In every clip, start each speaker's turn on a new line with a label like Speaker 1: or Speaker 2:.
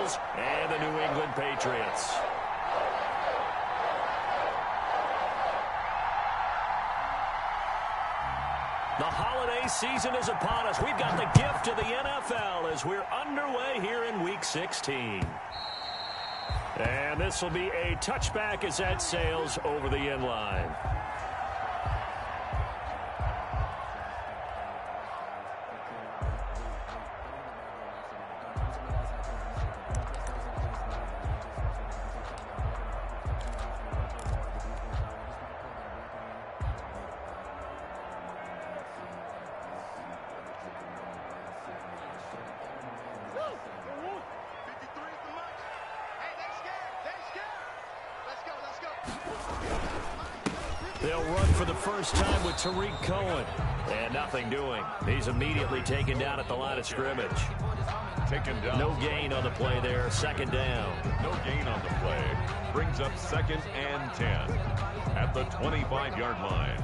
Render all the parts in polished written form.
Speaker 1: Bills and the New England Patriots. The holiday season is upon us. We've got the gift of the NFL as we're underway here in Week 16. And this will be a touchback as that sails over the end line. They'll run for the first time with Tariq Cohen. And nothing doing. He's immediately taken down at the line of scrimmage.
Speaker 2: Taken down.
Speaker 1: No gain on the play there. Second down.
Speaker 2: No gain on the play. Brings up 2nd and 10 at the 25-yard line.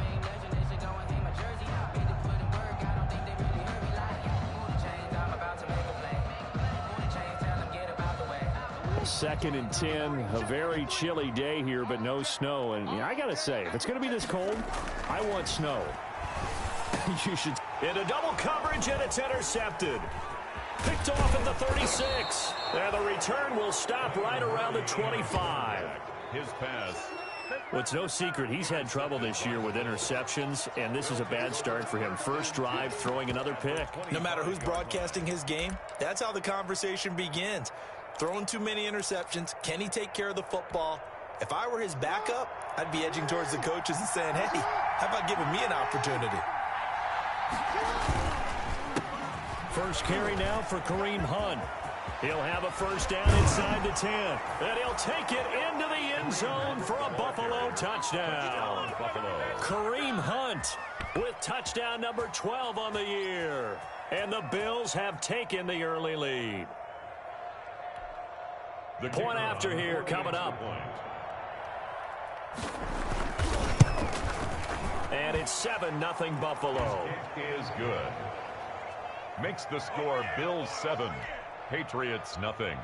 Speaker 1: Second and 10, a very chilly day here, but no snow. And I got to say, if it's going to be this cold, I want snow. You should. Into double coverage, and it's intercepted. Picked off at the 36. And the return will stop right around the 25.
Speaker 2: His pass.
Speaker 1: Well, it's no secret he's had trouble this year with interceptions, and this is a bad start for him. First drive, throwing another pick.
Speaker 3: No matter who's broadcasting his game, that's how the conversation begins. Throwing too many interceptions. Can he take care of the football? If I were his backup, I'd be edging towards the coaches and saying, hey, how about giving me an opportunity?
Speaker 1: First carry now for Kareem Hunt. He'll have a first down inside the 10. And he'll take it into the end zone for a Buffalo touchdown. Kareem Hunt with touchdown number 12 on the year. And the Bills have taken the early lead. The point after here coming up. And it's 7-0 Buffalo.
Speaker 2: It is good. Makes the score Bills 7, Patriots nothing.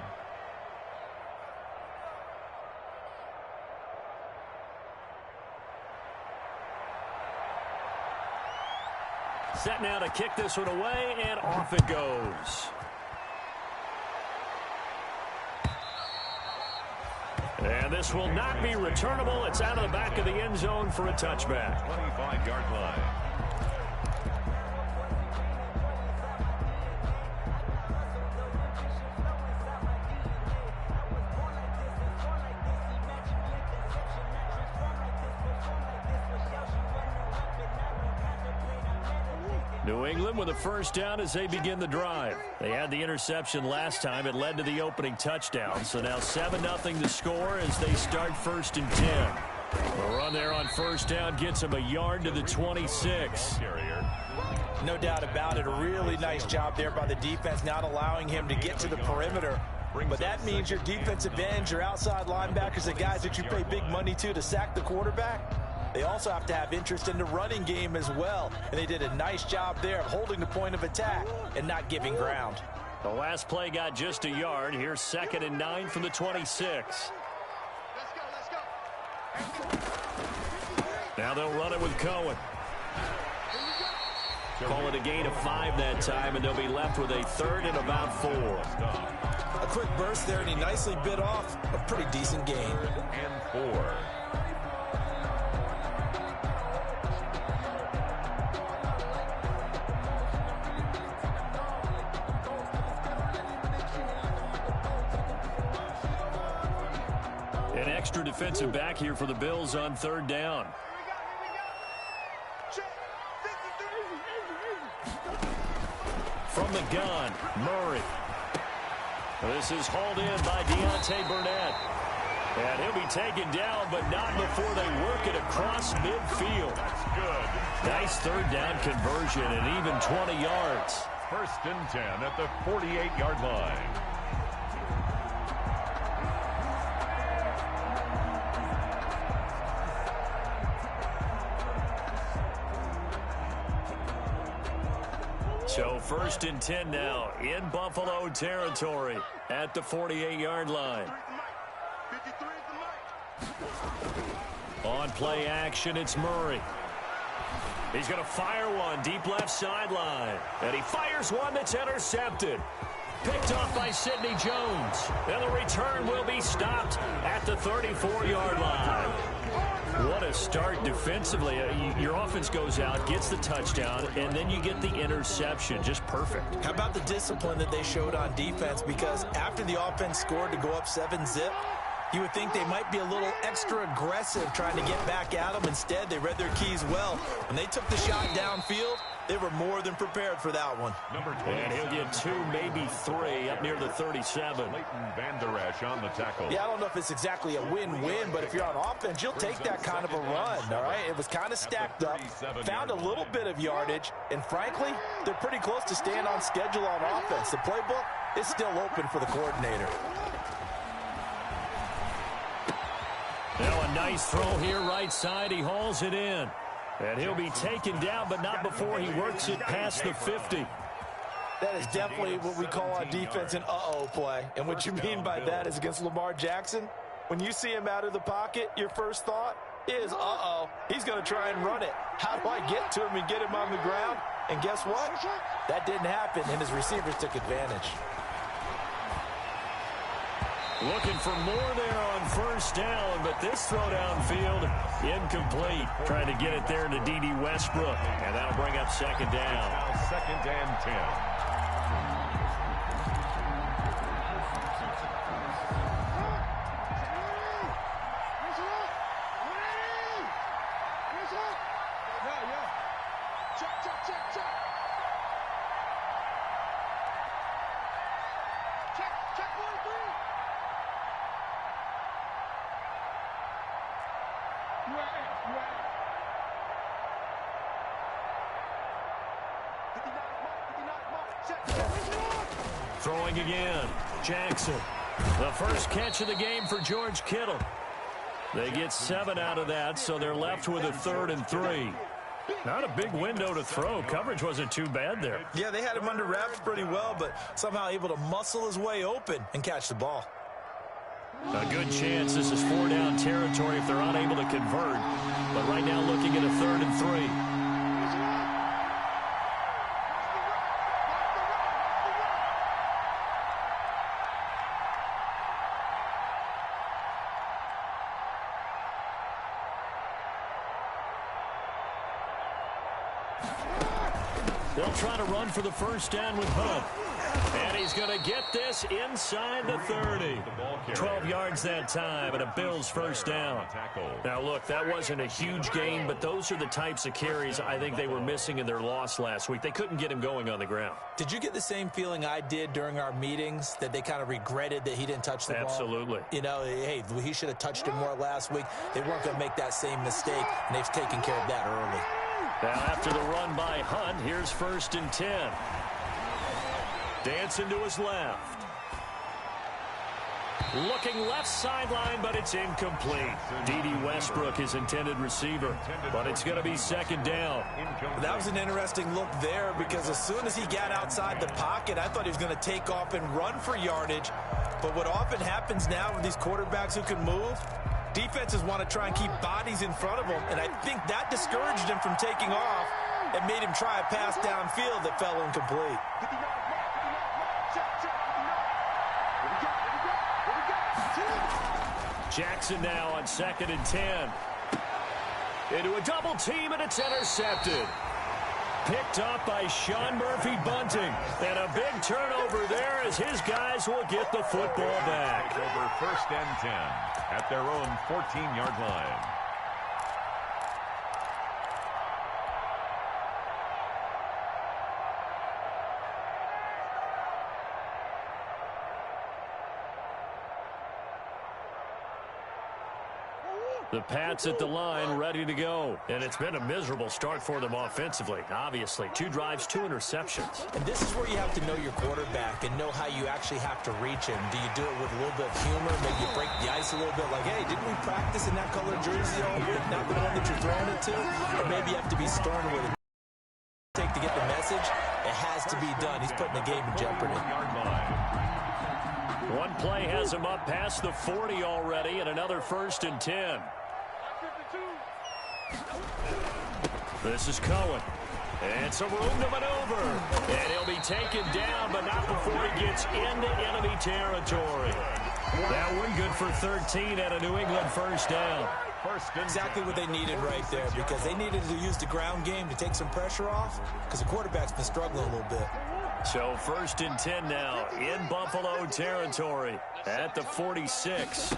Speaker 1: Set now to kick this one away, and off it goes. And this will not be returnable. It's out of the back of the end zone for a touchback.
Speaker 2: 25-yard line.
Speaker 1: New England with a first down as they begin the drive. They had the interception last time. It led to the opening touchdown. So now 7-0 to score as they start 1st and 10. The run there on first down gets him a yard to the 26.
Speaker 3: No doubt about it. A really nice job there by the defense, not allowing him to get to the perimeter. But that means your defensive ends, your outside linebackers, the guys that you pay big money to sack the quarterback, they also have to have interest in the running game as well. And they did a nice job there of holding the point of attack and not giving ground.
Speaker 1: The last play got just a yard. Here's 2nd and 9 from the 26. Now they'll run it with Cohen. Call it a gain of 5 that time, and they'll be left with a 3rd and about 4.
Speaker 3: A quick burst there, and he nicely bit off a pretty decent gain.
Speaker 2: And 4.
Speaker 1: An extra defensive back here for the Bills on 3rd down. From the gun, Murray. This is hauled in by Deontay Burnett. And he'll be taken down, but not before they work it across midfield.
Speaker 2: That's good.
Speaker 1: Nice 3rd down conversion and even 20 yards.
Speaker 2: 1st and 10 at the 48-yard line. So 1st and 10 now in Buffalo territory.
Speaker 1: at the 48-yard line. On play action, it's Murray. He's going to fire one deep left sideline. And he fires one that's intercepted. Picked off by Sidney Jones. And the return will be stopped at the 34-yard line. What a start defensively. Your offense goes out, gets the touchdown, and then you get the interception. Just perfect. How about the discipline that they showed on defense? Because after the offense scored to go up 7-zip, you would think they might be a little extra aggressive trying to get back at them. Instead, they read their keys well. When they took the shot downfield, they were more than prepared for that one. And he'll get 2, maybe 3 up near the 37.
Speaker 2: Leighton Vander Esch on the tackle.
Speaker 3: Yeah, I don't know if it's exactly a win-win, but if you're on offense, you'll take that kind of a run, all right? It was kind of stacked up, found a little bit of yardage, and frankly, they're pretty close to staying on schedule on offense. The playbook is still open for the coordinator.
Speaker 1: Now a nice throw here right side. He hauls it in. And he'll be taken down, but not before he works it past the 50.
Speaker 3: That is definitely what we call on defense an uh-oh play. And what you mean by that is against Lamar Jackson, when you see him out of the pocket, your first thought is, uh-oh, he's going to try and run it. How do I get to him and get him on the ground? And guess what? That didn't happen, and his receivers took advantage.
Speaker 1: Looking for more there on first down, but this throw downfield incomplete. Trying to get it there to D.D. Westbrook, and that'll bring up second down.
Speaker 2: Now 2nd and 10.
Speaker 1: Throwing again, Jackson. The first catch of the game for George Kittle. They get 7 out of that, so they're left with a 3rd and 3. Not a big window to throw. Coverage wasn't too bad there.
Speaker 3: Yeah, they had him under wraps pretty well, but somehow able to muscle his way open and catch the ball.
Speaker 1: A good chance this is 4-down territory if they're unable to convert. But right now looking at a 3rd and 3. They'll try to run for the first down with Hunt. And he's going to get this inside the 30. 12 yards that time, and a Bills first down. Now, look, that wasn't a huge gain, but those are the types of carries I think they were missing in their loss last week. They couldn't get him going on the ground.
Speaker 3: Did you get the same feeling I did during our meetings, that they kind of regretted that he didn't touch the ball?
Speaker 1: Absolutely.
Speaker 3: You know, hey, he should have touched him more last week. They weren't going to make that same mistake, and they've taken care of that early.
Speaker 1: Now, after the run by Hunt, here's 1st and 10. Dancing to his left. Looking left sideline, but it's incomplete. D.D. Westbrook, his intended receiver, but it's going to be 2nd down.
Speaker 3: That was an interesting look there, because as soon as he got outside the pocket, I thought he was going to take off and run for yardage. But what often happens now with these quarterbacks who can move, defenses want to try and keep bodies in front of them, and I think that discouraged him from taking off and made him try a pass downfield that fell incomplete.
Speaker 1: Jackson now on 2nd and 10. Into a double team, and it's intercepted. Picked up by Sean Murphy-Bunting. And a big turnover there as his guys will get the football back.
Speaker 2: Over 1st and 10 at their own 14-yard line.
Speaker 1: The Pats at the line, ready to go. And it's been a miserable start for them offensively, obviously. 2 drives, 2 interceptions.
Speaker 3: And this is where you have to know your quarterback and know how you actually have to reach him. Do you do it with a little bit of humor? Maybe you break the ice a little bit, like, hey, didn't we practice in that color jersey all week, not the one that you're throwing it to? Or maybe you have to be stern with it. Take to get the message, it has to be done. He's putting the game in jeopardy.
Speaker 1: One play has him up past the 40 already, and another 1st and 10. This is Cohen. And some room to maneuver. And he'll be taken down, but not before he gets into enemy territory. That one good for 13 at a New England 1st down.
Speaker 3: Exactly what they needed right there, because they needed to use the ground game to take some pressure off, because the quarterback's been struggling a little bit.
Speaker 1: So 1st and 10 now in Buffalo territory at the 46.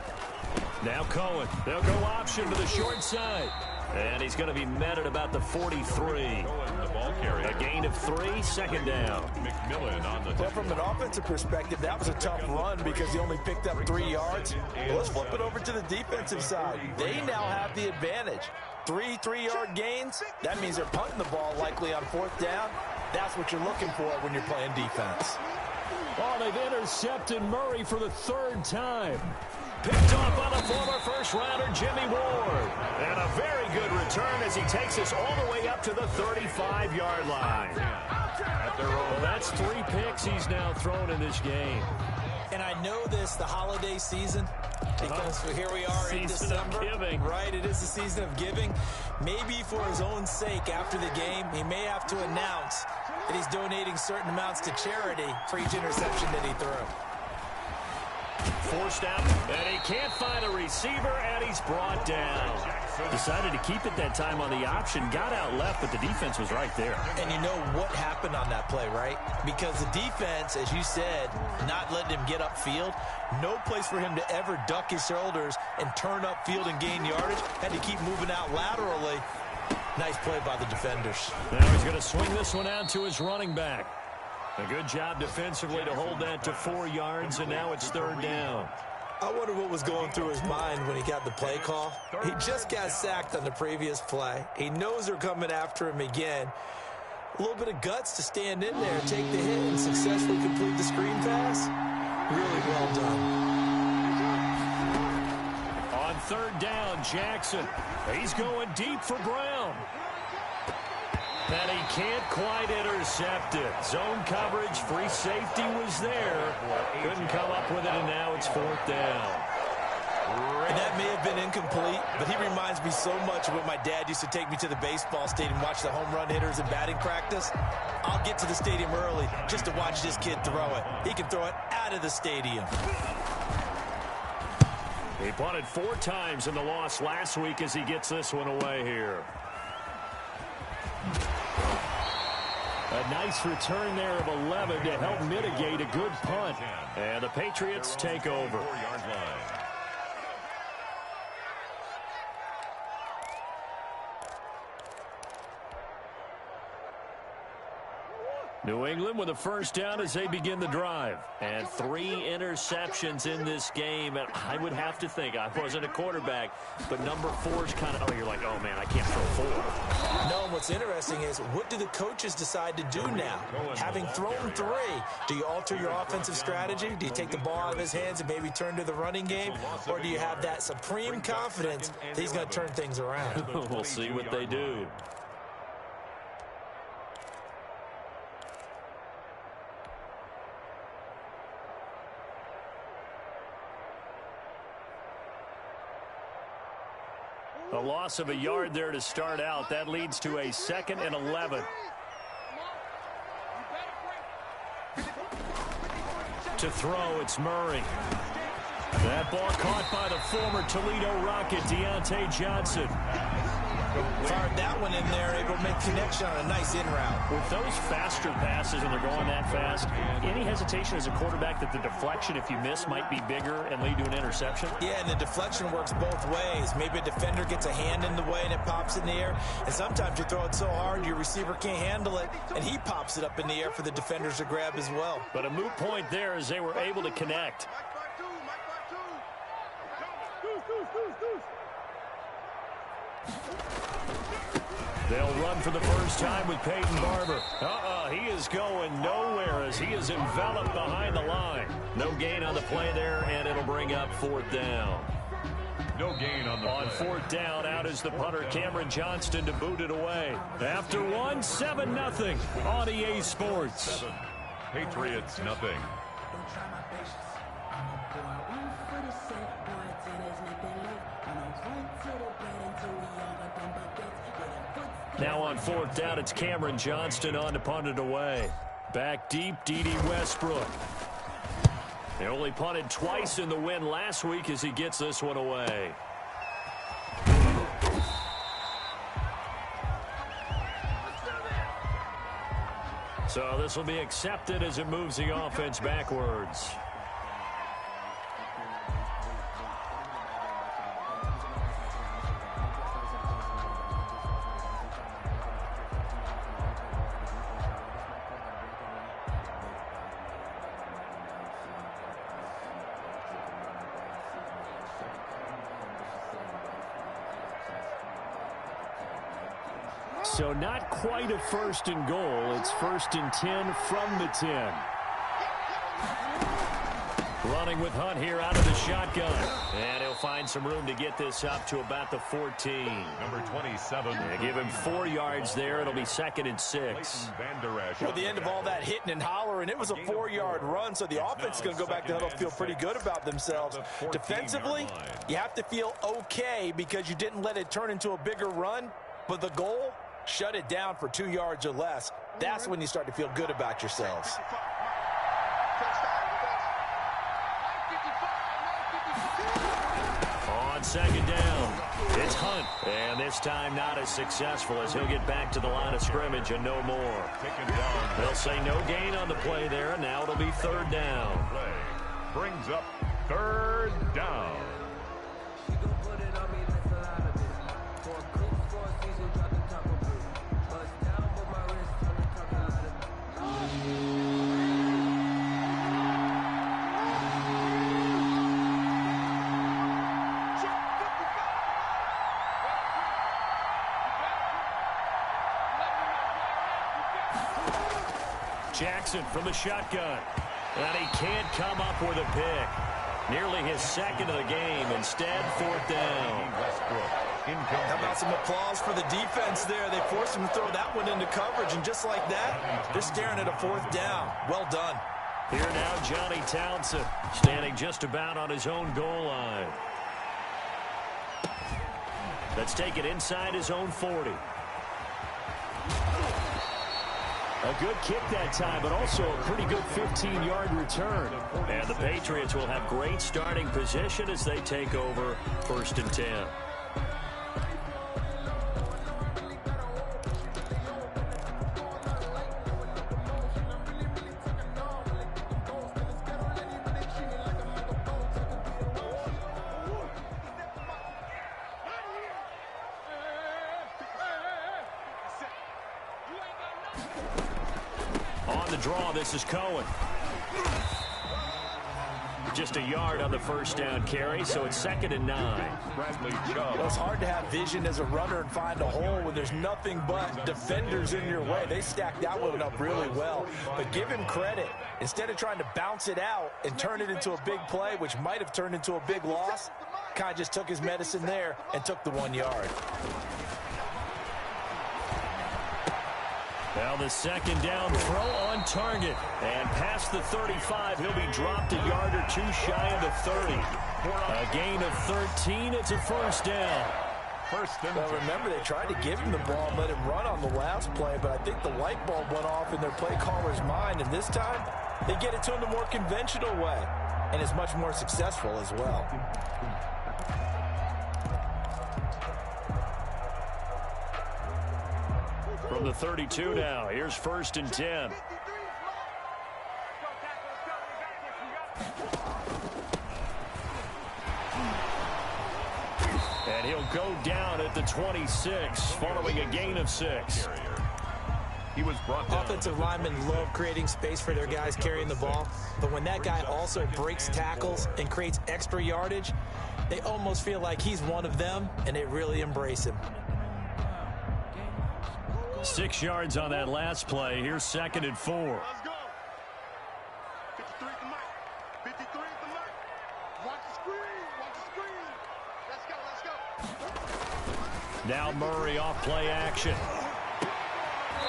Speaker 1: Now Cohen. They'll go option to the short side. And he's going to be met at about the 43. A gain of 3, 2nd down. McMillan on the
Speaker 3: well, from an offensive perspective, that was a tough run because he only picked up 3 yards. Well, let's flip it over to the defensive side. They now have the advantage. 3 3-yard gains. That means they're punting the ball likely on 4th down. That's what you're looking for when you're playing defense.
Speaker 1: Oh, they've intercepted Murray for the 3rd time. Picked off by the former first-rounder Jimmy Ward. And a very good return as he takes us all the way up to the 35-yard line. Well, that's 3 picks he's now thrown in this game.
Speaker 3: And I know this, the holiday season, because here we are in December.
Speaker 1: Giving.
Speaker 3: Right, it is the season of giving. Maybe for his own sake after the game, he may have to announce that he's donating certain amounts to charity for each interception that he threw.
Speaker 1: Forced out, and he can't find a receiver, and he's brought down. Decided to keep it that time on the option, got out left, but the defense was right there.
Speaker 3: And you know what happened on that play, right? Because the defense, as you said, not letting him get upfield, no place for him to ever duck his shoulders and turn upfield and gain yardage, had to keep moving out laterally. Nice play by the defenders.
Speaker 1: Now he's going to swing this one out to his running back. A good job defensively to hold that to 4 yards, and now it's 3rd down.
Speaker 3: I wonder what was going through his mind when he got the play call. He just got sacked on the previous play. He knows they're coming after him again. A little bit of guts to stand in there, take the hit, and successfully complete the screen pass. Really well done.
Speaker 1: On 3rd down, Jackson. He's going deep for Brown. And he can't quite intercept it. Zone coverage, free safety was there. Couldn't come up with it, and now it's 4th down.
Speaker 3: And that may have been incomplete, but he reminds me so much of when my dad used to take me to the baseball stadium, watch the home run hitters and batting practice. I'll get to the stadium early just to watch this kid throw it. He can throw it out of the stadium.
Speaker 1: He punted 4 times in the loss last week as he gets this one away here. A nice return there of 11 to help mitigate a good punt. And the Patriots take over. New England with a 1st down as they begin the drive. And 3 interceptions in this game. And I would have to think, I wasn't a quarterback, but number 4 is kind of, oh, you're like, oh, man, I can't throw 4.
Speaker 3: No, and what's interesting is, what do the coaches decide to do now? Having thrown 3, do you alter your offensive strategy? Do you take the ball out of his hands and maybe turn to the running game? Or do you have that supreme confidence that he's going to turn things around?
Speaker 1: We'll see what they do. A loss of a yard there to start out. That leads to a 2nd and 11. To throw, it's Murray. That ball caught by the former Toledo Rocket, Deontay Johnson.
Speaker 3: Fired that one in there, able to make connection on a nice in route.
Speaker 1: With those faster passes and they're going that fast, any hesitation as a quarterback that the deflection, if you miss, might be bigger and lead to an interception?
Speaker 3: Yeah, and the deflection works both ways. Maybe a defender gets a hand in the way and it pops in the air. And sometimes you throw it so hard your receiver can't handle it, and he pops it up in the air for the defenders to grab as well.
Speaker 1: But a moot point there as they were able to connect. They'll run for the first time with Peyton Barber. He is going nowhere as he is enveloped behind the line. No gain on the play there, and it'll bring up 4th down.
Speaker 2: No gain on the play.
Speaker 1: 4th down, out is the punter, Cameron Johnston, to boot it away. After 1, 7-0 on EA Sports.
Speaker 2: 7, Patriots nothing.
Speaker 1: Now on 4th down, it's Cameron Johnston on to punt it away. Back deep, D.D. Westbrook. He only punted twice in the win last week as he gets this one away. So this will be accepted as it moves the offense backwards. So not quite a 1st and goal. It's 1st and 10 from the 10. Running with Hunt here out of the shotgun. And he'll find some room to get this up to about the 14.
Speaker 2: Number 27.
Speaker 1: Yeah, give him 4 yards there. It'll be 2nd and 6.
Speaker 3: Well, the end of all that hitting and hollering, it was a 4-yard run, so the offense is going to go back to huddle, feel pretty good about themselves. Defensively, you have to feel okay because you didn't let it turn into a bigger run, but the goal, shut it down for 2 yards or less. That's when you start to feel good about yourselves.
Speaker 1: On 2nd down, it's Hunt. And this time not as successful as he'll get back to the line of scrimmage and no more. They'll say no gain on the play there. Now it'll be 3rd down.
Speaker 2: Brings up 3rd down.
Speaker 1: Jackson from the shotgun. And he can't come up with a pick. Nearly his 2nd of the game. Instead, 4th down.
Speaker 3: How about some applause for the defense there? They forced him to throw that one into coverage, and just like that, they're staring at a 4th down. Well done.
Speaker 1: Here now, Johnny Townsend, standing just about on his own goal line. Let's take it inside his own 40. A good kick that time, but also a pretty good 15-yard return. And the Patriots will have great starting position as they take over 1st and 10. On the draw, this is Cohen. Just a yard on the 1st down carry, so it's 2nd and 9.
Speaker 3: Well, it's hard to have vision as a runner and find a hole when there's nothing but defenders in your way. They stacked that one up really well. But give him credit. Instead of trying to bounce it out and turn it into a big play, which might have turned into a big loss, kind of just took his medicine there and took the 1 yard.
Speaker 1: Now the 2nd down throw on target. And past the 35, he'll be dropped a yard or 2 shy of the 30. A gain of 13, it's a 1st down.
Speaker 3: Well, remember, they tried to give him the ball and let him run on the last play, but I think the light bulb went off in their play caller's mind, and this time they get it to him the more conventional way, and it's much more successful as well.
Speaker 1: From the 32 now, here's 1st and 10. And he'll go down at the 26 following a gain of 6.
Speaker 2: He was brought down.
Speaker 3: Offensive linemen love creating space for their guys carrying the ball, but when that guy also breaks tackles and creates extra yardage, they almost feel like he's one of them, and they really embrace him.
Speaker 1: 6 yards on that last play. Here's 2nd and 4.
Speaker 4: Let's go. 53 at the mic. 53 at the mic. Watch the screen. Watch the screen. Let's go. Let's go.
Speaker 1: Now Murray off play action.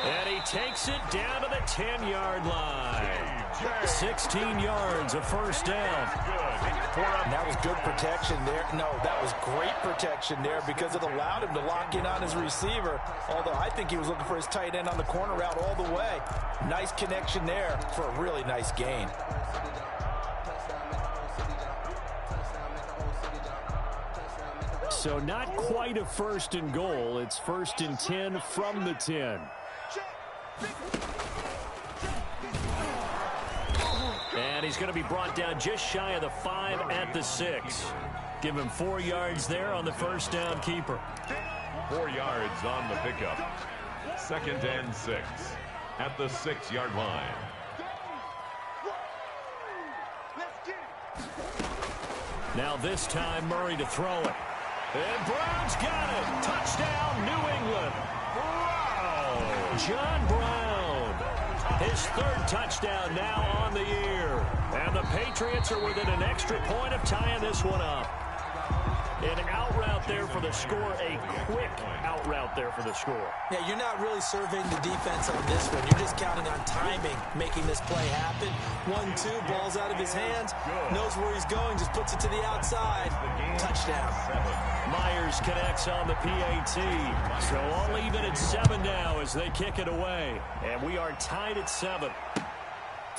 Speaker 1: And he takes it down to the 10-yard line. 16 yards, a first down.
Speaker 3: And that was good protection there. No, that was great protection there because it allowed him to lock in on his receiver. Although I think he was looking for his tight end on the corner route all the way. Nice connection there for a really nice gain.
Speaker 1: So not quite a first and goal. It's first and 10 from the 10. And he's going to be brought down just shy of the 5 at the 6. Give him 4 yards there on the first down keeper.
Speaker 2: 4 yards on the pickup. 2nd and 6 at the 6-yard line.
Speaker 1: Now this time Murray to throw it. And Brown's got it. Touchdown, New England. Wow. John Brown. His 3rd touchdown now on the year. And the Patriots are within an extra point of tying this one up. An out route there for the score. A quick out route there for the score.
Speaker 3: Yeah, you're not really surveying the defense on this one. You're just counting on timing, making this play happen. 1-2, ball's out of his hands. Knows where he's going, just puts it to the outside. Touchdown.
Speaker 1: Myers connects on the PAT. So all even at 7 now as they kick it away. And we are tied at 7.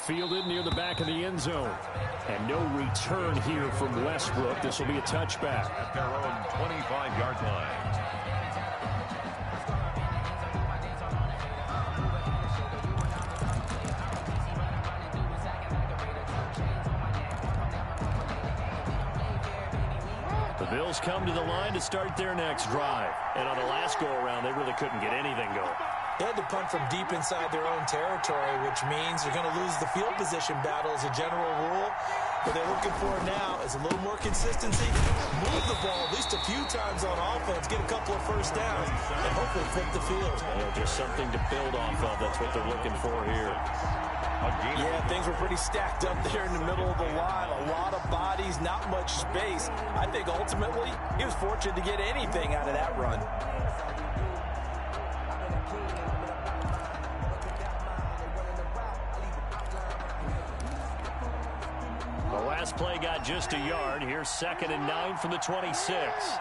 Speaker 1: Fielded near the back of the end zone. And no return here from Westbrook. This will be a touchback.
Speaker 2: At their own 25-yard line.
Speaker 1: The Bills come to the line to start their next drive. And on the last go-around, they really couldn't get anything going.
Speaker 3: They had to punt from deep inside their own territory, which means you're going to lose the field position battle as a general rule. What they're looking for now is a little more consistency. Move the ball at least a few times on offense, get a couple of first downs, and hopefully flip the field.
Speaker 1: Just something to build off of. That's what they're looking for here.
Speaker 3: Yeah, things were pretty stacked up there in the middle of the line. A lot of bodies, not much space. I think ultimately he was fortunate to get anything out of that run.
Speaker 1: The last play got just a yard. Here's 2nd and 9 from the 26.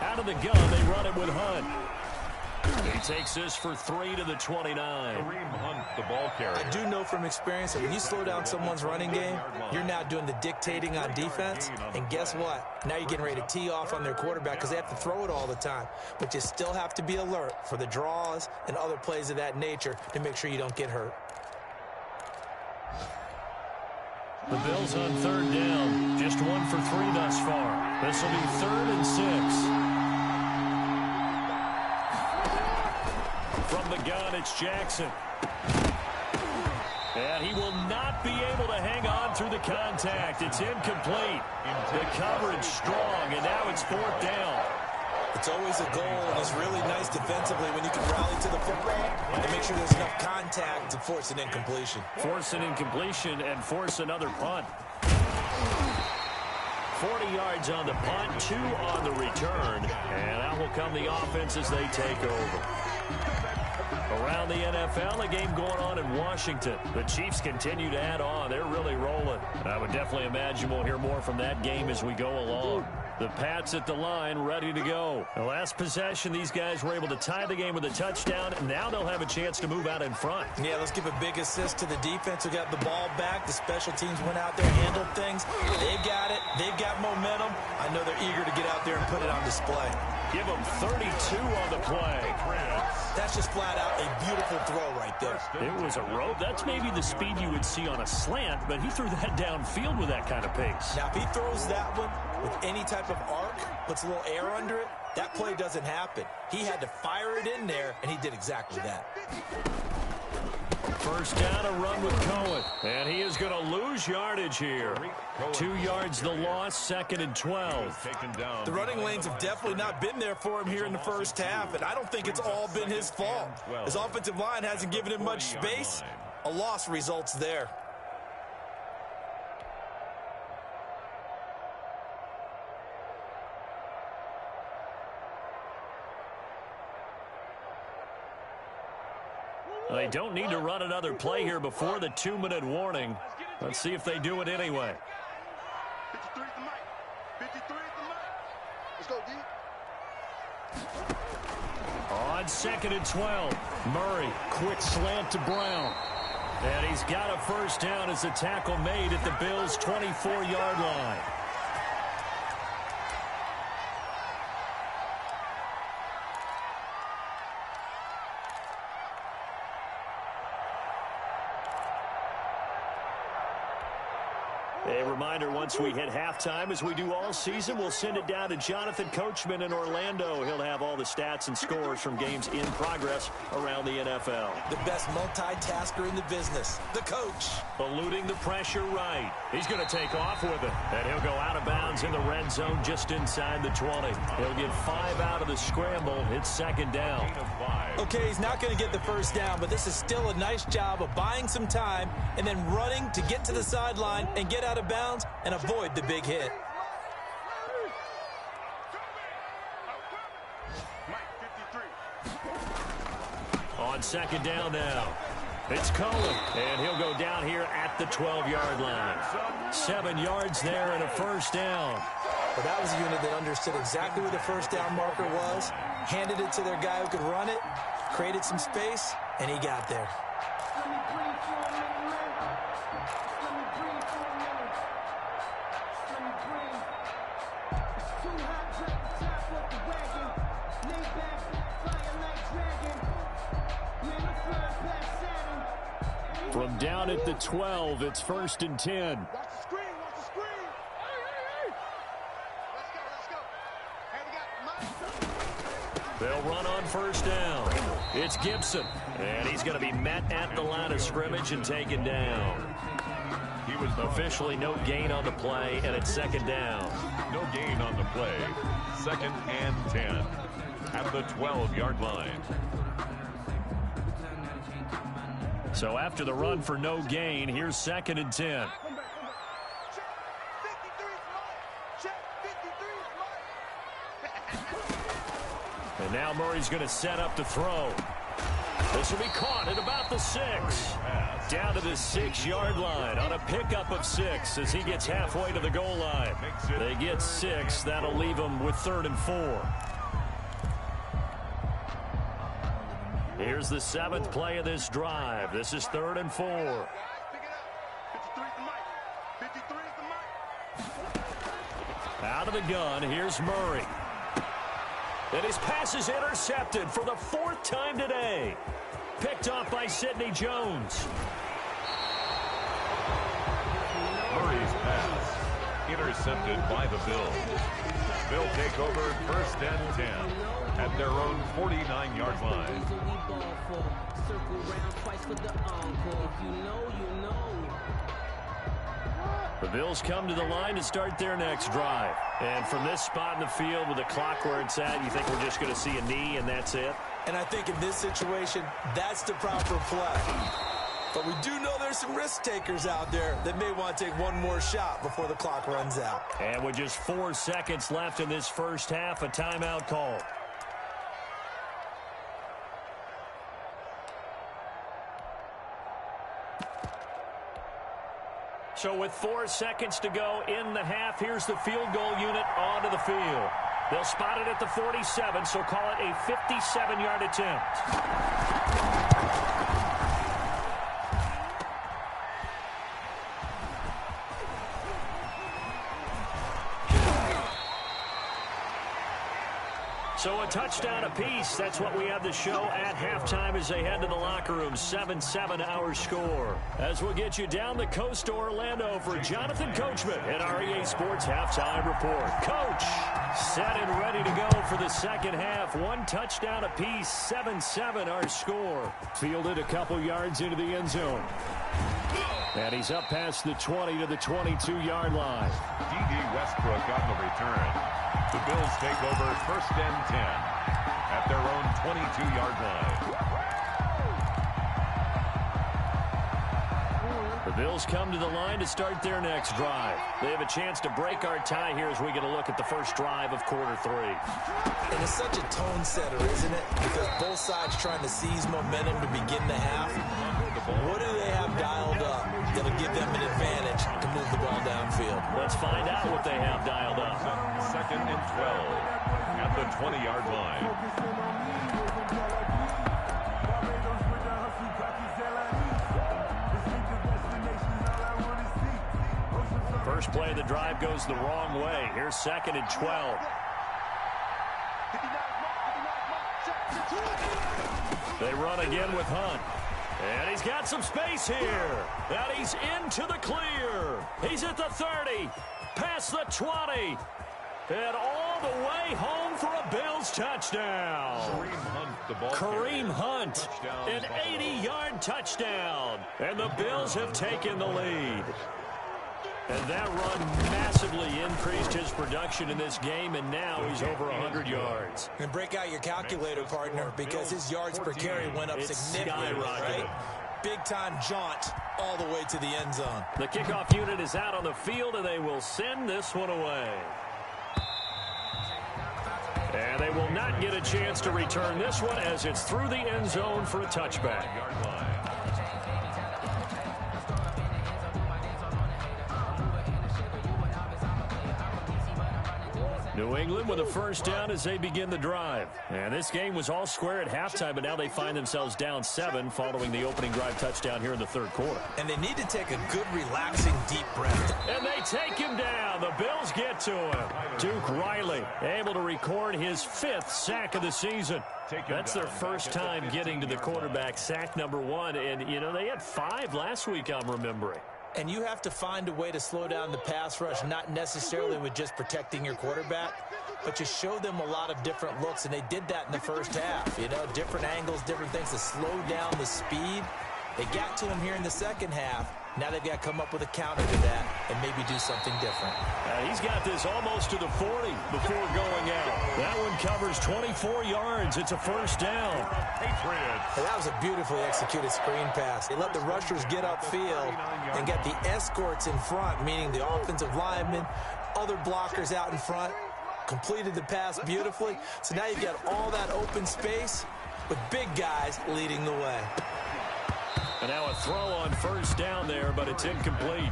Speaker 1: Out of the gun, they run it with Hunt. He takes this for 3 to the 29.
Speaker 2: Kareem Hunt, the ball carrier.
Speaker 3: I do know from experience that when you slow down someone's running game, you're now doing the dictating on defense. And guess what? Now you're getting ready to tee off on their quarterback because they have to throw it all the time. But you still have to be alert for the draws and other plays of that nature to make sure you don't get hurt.
Speaker 1: The Bills on 3rd down. Just 1 for 3 thus far. This will be 3rd and 6. From the gun, it's Jackson. And he will not be able to hang on through the contact. It's incomplete. The coverage strong, and now it's 4th down.
Speaker 3: It's always a goal, and it's really nice defensively when you can rally to the football and make sure there's enough contact to force an incompletion.
Speaker 1: Force an incompletion and force another punt. 40 yards on the punt, 2 on the return. And out will come the offense as they take over. Around the NFL, a game going on in Washington. The Chiefs continue to add on. They're really rolling. I would definitely imagine we'll hear more from that game as we go along. The Pats at the line, ready to go. The last possession, these guys were able to tie the game with a touchdown. Now they'll have a chance to move out in front.
Speaker 3: Yeah, let's give a big assist to the defense who got the ball back. The special teams went out there, handled things. They've got it. They've got momentum. I know they're eager to get out there and put it on display.
Speaker 1: Give them 32 on the play.
Speaker 3: That's just flat out a beautiful throw right there.
Speaker 1: It was a rope. That's maybe the speed you would see on a slant, but he threw that downfield with that kind of pace.
Speaker 3: Now, if he throws that one with any type of arc, puts a little air under it, that play doesn't happen. He had to fire it in there, and he did exactly that.
Speaker 1: First down, a run with Cohen. And he is going to lose yardage here. 2 yards the loss, 2nd and 12.
Speaker 3: The running lanes have definitely not been there for him here in the first half, and I don't think it's all been his fault. His offensive line hasn't given him much space. A loss results there.
Speaker 1: They don't need to run another play here before the 2-minute warning. Let's see if they do it anyway.
Speaker 4: 53 at the mic. 53 at the mic. Let's go, D.
Speaker 1: On 2nd and 12, Murray, quick slant to Brown. And he's got a first down as the tackle made at the Bills' 24-yard line. A reminder, once we hit halftime, as we do all season, we'll send it down to Jonathan Coachman in Orlando. He'll have all the stats and scores from games in progress around the NFL.
Speaker 3: The best multitasker in the business, the coach.
Speaker 1: Eluding the pressure right. He's going to take off with it. And he'll go out of bounds in the red zone just inside the 20. He'll get 5 out of the scramble. It's 2nd down.
Speaker 3: Okay, he's not going to get the first down, but this is still a nice job of buying some time and then running to get to the sideline and get out of bounds and avoid the big hit.
Speaker 1: On 2nd down now. It's Cullen, and he'll go down here at the 12-yard line. 7 yards there and a first down.
Speaker 3: Well, that was a unit that understood exactly where the first down marker was, handed it to their guy who could run it, created some space, and he got there.
Speaker 1: From down at the 12, it's 1st and 10.
Speaker 4: Watch the screen. Watch the screen. Hey. Let's go. Hey, we got Mike.
Speaker 1: They'll run on first down. It's Gibson, and he's going to be met at the line of scrimmage and taken down. He was officially no gain on the play, and it's 2nd down.
Speaker 2: No gain on the play. 2nd and 10 at the 12-yard line.
Speaker 1: So after the run for no gain, here's 2nd and 10. And now Murray's going to set up to throw. This will be caught at about the 6. Down to the 6-yard line on a pickup of 6 as he gets halfway to the goal line. They get 6. That'll leave them with 3rd and 4. Here's the 7th play of this drive. This is 3rd and 4. Out of the gun, here's Murray. And his pass is intercepted for the 4th time today. Picked off by Sidney Jones.
Speaker 2: Murray's pass intercepted by the Bills. They'll take over 1st and 10 at their own 49-yard line.
Speaker 1: The Bills come to the line to start their next drive. And from this spot in the field with the clock where it's at, you think we're just going to see a knee and that's it?
Speaker 3: And I think in this situation, that's the proper play. But we do know there's some risk takers out there that may want to take one more shot before the clock runs out.
Speaker 1: And with just 4 seconds left in this first half, a timeout call. So with 4 seconds to go in the half, here's the field goal unit onto the field. They'll spot it at the 47, so call it a 57-yard attempt. So a touchdown apiece. That's what we have the show at halftime as they head to the locker room. 7-7 our score. As we'll get you down the coast to Orlando for Jonathan Coachman at our EA Sports Halftime Report. Coach, set and ready to go for the second half. 1 touchdown apiece. 7-7 our score. Fielded a couple yards into the end zone. And he's up past the 20 to the 22-yard line.
Speaker 2: D.D. Westbrook on the return. The Bills take over 1st and 10 at their own 22-yard line.
Speaker 1: The Bills come to the line to start their next drive. They have a chance to break our tie here as we get a look at the first drive of quarter 3.
Speaker 3: And it's such a tone setter, isn't it? Because both sides trying to seize momentum to begin the half. What do they have dialed up that'll give them an advantage to move the ball downfield?
Speaker 1: Let's find out what they have dialed up.
Speaker 2: 2nd and 12 at the 20-yard line.
Speaker 1: First play of the drive goes the wrong way. Here's 2nd and 12. They run again with Hunt. And he's got some space here. And he's into the clear. He's at the 30. Past the 20. And all the way home for a Bills touchdown. Kareem Hunt, an 80-yard touchdown. And the Bills have taken the lead. And that run massively increased his production in this game, and now he's over 100 yards.
Speaker 3: And break out your calculator, partner, because his yards per carry went up significantly, right? Big-time jaunt all the way to the end zone.
Speaker 1: The kickoff unit is out on the field, and they will send this one away. And they will not get a chance to return this one as it's through the end zone for a touchback. New England with a first down as they begin the drive. And this game was all square at halftime, but now they find themselves down 7 following the opening drive touchdown here in the 3rd quarter.
Speaker 3: And they need to take a good, relaxing, deep breath.
Speaker 1: And they take him down. The Bills get to him. Duke Riley able to record his 5th sack of the season. That's their first time getting to the quarterback, sack number 1. And, you know, they had 5 last week, I'm remembering.
Speaker 3: And you have to find a way to slow down the pass rush, not necessarily with just protecting your quarterback, but you show them a lot of different looks, and they did that in the first half. You know, different angles, different things to slow down the speed. They got to him here in the second half. Now they've got to come up with a counter to that and maybe do something different.
Speaker 1: He's got this almost to the 40 before going out. That one covers 24 yards. It's a first down.
Speaker 3: Patriots. That was a beautifully executed screen pass. They let the rushers get upfield and get the escorts in front, meaning the offensive linemen, other blockers out in front, completed the pass beautifully. So now you've got all that open space with big guys leading the way.
Speaker 1: And now a throw on first down there, but it's incomplete.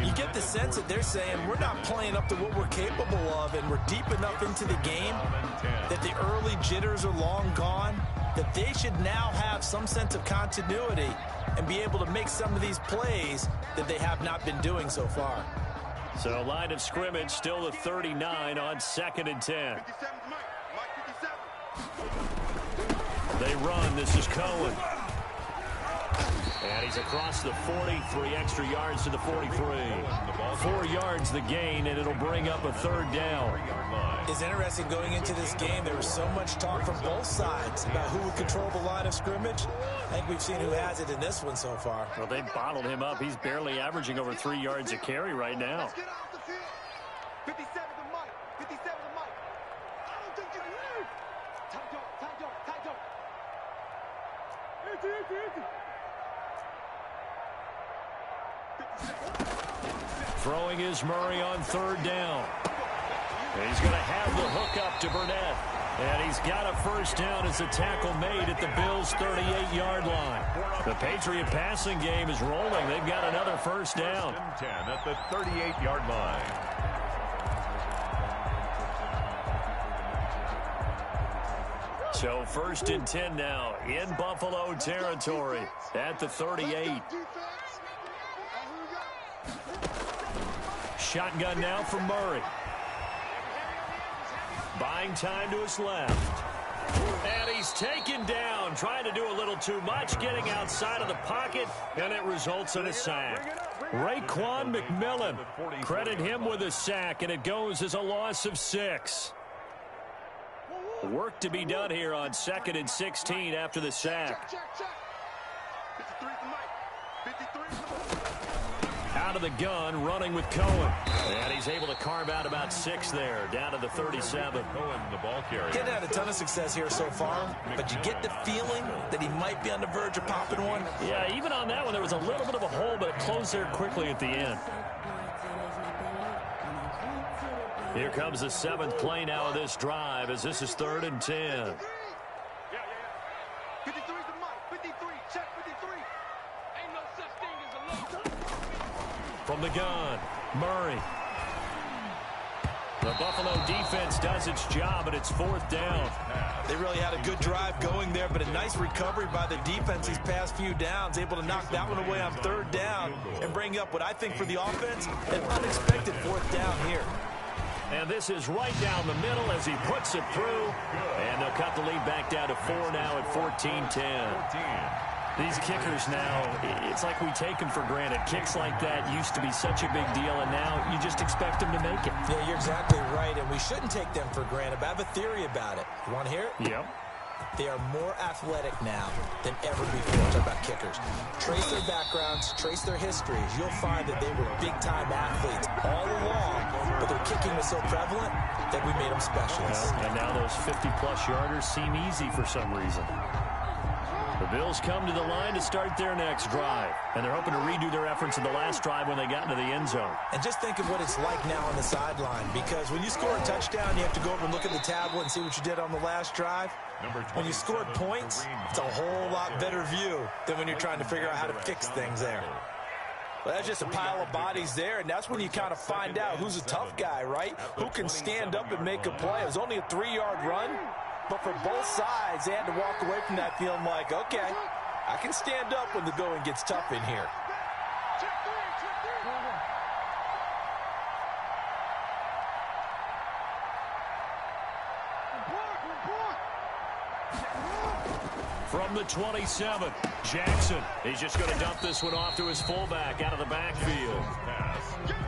Speaker 3: You get the sense that they're saying we're not playing up to what we're capable of, and we're deep enough into the game that the early jitters are long gone, that they should now have some sense of continuity and be able to make some of these plays that they have not been doing so far.
Speaker 1: So line of scrimmage still the 39 on 2nd and 10. They run. This is Cohen. And he's across the 40, 3 extra yards to the 43. 4 yards the gain, and it'll bring up a 3rd down.
Speaker 3: It's interesting going into this game. There was so much talk from both sides about who would control the line of scrimmage. I think we've seen who has it in this one so far.
Speaker 1: Well, they bottled him up. He's barely averaging over 3 yards a carry right now.
Speaker 4: Let's get off the field. 57 to Mike. 57 to Mike. I don't think you can leave. Tight dog, tight dog, tight dog. Empty.
Speaker 1: Throwing is Murray on 3rd down. And he's going to have the hook up to Burnett. And he's got a first down as a tackle made at the Bills' 38-yard line. The Patriot passing game is rolling. They've got another first down.
Speaker 2: 10 at the 38-yard line.
Speaker 1: So 1st and 10 now in Buffalo territory at the 38. Shotgun now from Murray. Buying time to his left. And he's taken down, trying to do a little too much, getting outside of the pocket, and it results in a sack. Raekwon McMillan, credit him with a sack, and it goes as a loss of 6. Work to be done here on 2nd and 16 after the sack.
Speaker 4: 53 to Mike. 53
Speaker 1: Out of the gun, running with Cohen. And he's able to carve out about 6 there, down to the 37.
Speaker 2: Cohen, the ball carrier.
Speaker 3: Getting had a ton of success here so far, but you get the feeling that he might be on the verge of popping one.
Speaker 1: Yeah, even on that one, there was a little bit of a hole, but it closed there quickly at the end. Here comes the 7th play now of this drive, as this is 3rd and 10.
Speaker 4: Yeah. 53's the mic. 53. Check 53. Ain't no such thing as a look.
Speaker 1: From the gun, Murray. The Buffalo defense does its job, and it's 4th down.
Speaker 3: They really had a good drive going there, but a nice recovery by the defense these past few downs, able to knock that one away on 3rd down and bring up what I think for the offense, an unexpected 4th down here.
Speaker 1: And this is right down the middle as he puts it through. And they'll cut the lead back down to 4 now at 14-10. These kickers now, it's like we take them for granted. Kicks like that used to be such a big deal, and now you just expect them to make it.
Speaker 3: Yeah, you're exactly right, and we shouldn't take them for granted. But I have a theory about it. You want to hear it?
Speaker 1: Yep.
Speaker 3: They are more athletic now than ever before. Talk about kickers. Trace their backgrounds, trace their histories. You'll find that they were big-time athletes all along, but their kicking was so prevalent that we made them specialists.
Speaker 1: And now those 50-plus yarders seem easy for some reason. The Bills come to the line to start their next drive, and they're hoping to redo their efforts in the last drive when they got into the end zone.
Speaker 3: And just think of what it's like now on the sideline, because when you score a touchdown, you have to go over and look at the tablet and see what you did on the last drive. When you scored points, it's a whole lot better view than when you're trying to figure out how to fix things there. Well, that's just a pile of bodies there, and that's when you kind of find out who's a tough guy, right? Who can stand up and make a play. It was only a 3-yard run, but for both sides, they had to walk away from that feeling like, okay, I can stand up when the going gets tough in here.
Speaker 1: From the 27, Jackson. He's just going to dump this one off to his fullback out of the backfield.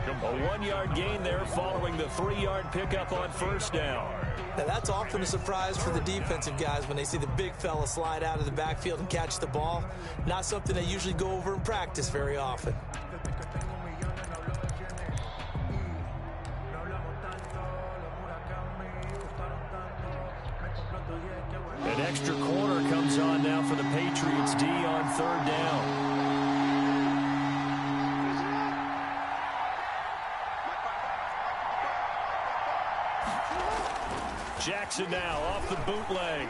Speaker 1: A 1-yard gain there following the 3-yard pickup on 1st down.
Speaker 3: Now, that's often a surprise for the defensive guys when they see the big fella slide out of the backfield and catch the ball. Not something they usually go over in practice very often.
Speaker 1: An extra corner comes on now for the Patriots D on 3rd down. Jackson now off the bootleg.